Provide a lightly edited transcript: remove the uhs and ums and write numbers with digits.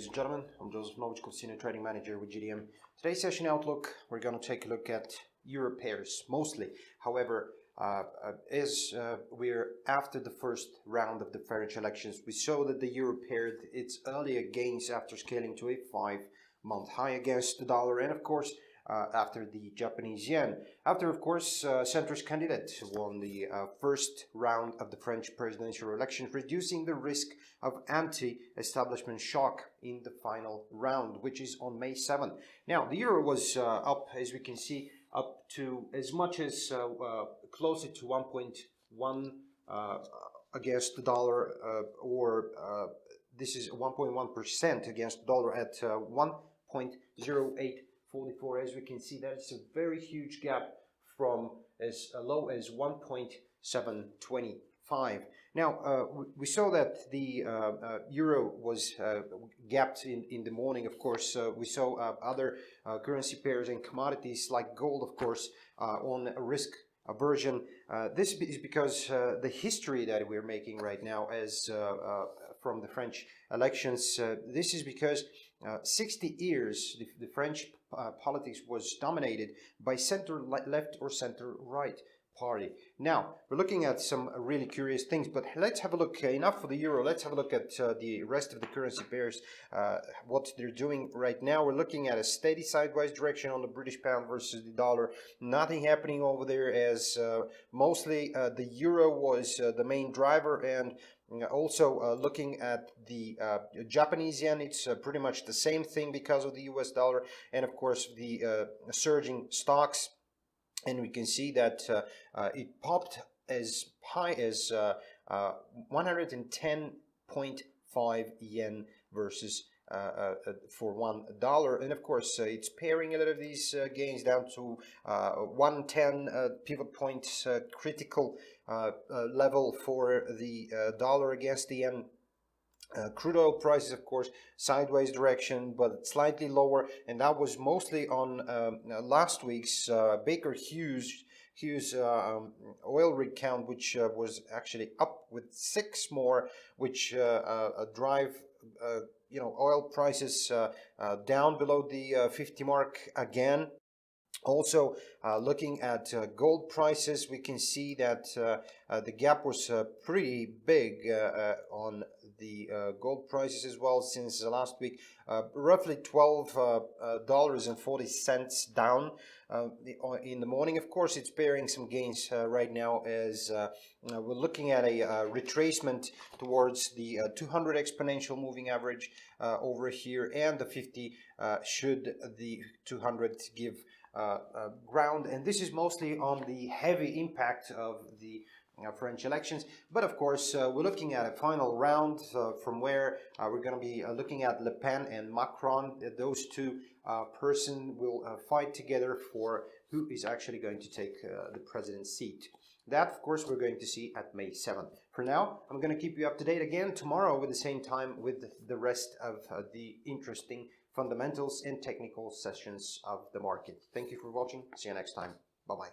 and gentlemen, I'm Joseph Novichkov, Senior Trading Manager with GDM. Today's session outlook, we're going to take a look at Euro pairs mostly. However, as we're after the first round of the French elections, we saw that the Euro paired its earlier gains after scaling to a 5-month high against the dollar, and of course after the Japanese yen. After, of course, centrist candidate won the first round of the French presidential election, reducing the risk of anti-establishment shock in the final round, which is on May 7th. Now, the euro was up, as we can see, up to as much as closer to 1.1 against the dollar, this is 1.1% against the dollar at 1.0844. As we can see, that's a very huge gap from as low as 1.725. Now, we saw that the euro was gapped in the morning. Of course, we saw other currency pairs and commodities like gold, of course, on a risk aversion. This is because the history that we're making right now as from the French elections, this is because 60 years the French politics was dominated by center-left or center-right party. Now, we're looking at some really curious things, but let's have a look, enough for the euro, let's have a look at the rest of the currency pairs, what they're doing right now. We're looking at a steady sideways direction on the British pound versus the dollar. Nothing happening over there, as mostly the euro was the main driver, and also looking at the Japanese yen, it's pretty much the same thing because of the US dollar, and of course the surging stocks. And we can see that it popped as high as 110.5 yen versus for $1. And of course, it's pairing a lot of these gains down to 110 pivot points, critical level for the dollar against the yen. Crude oil prices, of course, sideways direction, but slightly lower, and that was mostly on last week's Baker Hughes oil rig count, which was actually up with 6 more, which drive oil prices down below the 50 mark again. Also, looking at gold prices, we can see that the gap was pretty big on the gold prices as well since last week, roughly $12.40 down in the morning. Of course, it's bearing some gains right now as we're looking at a retracement towards the 200 exponential moving average over here, and the 50 should the 200 give ground. And this is mostly on the heavy impact of the French elections. But of course, we're looking at a final round from where we're going to be looking at Le Pen and Macron. Those two persons will fight together for who is actually going to take the president's seat. That, of course, we're going to see at May 7th. For now, I'm going to keep you up to date again tomorrow with the same time with the rest of the interesting fundamentals and technical sessions of the market. Thank you for watching. See you next time. Bye-bye.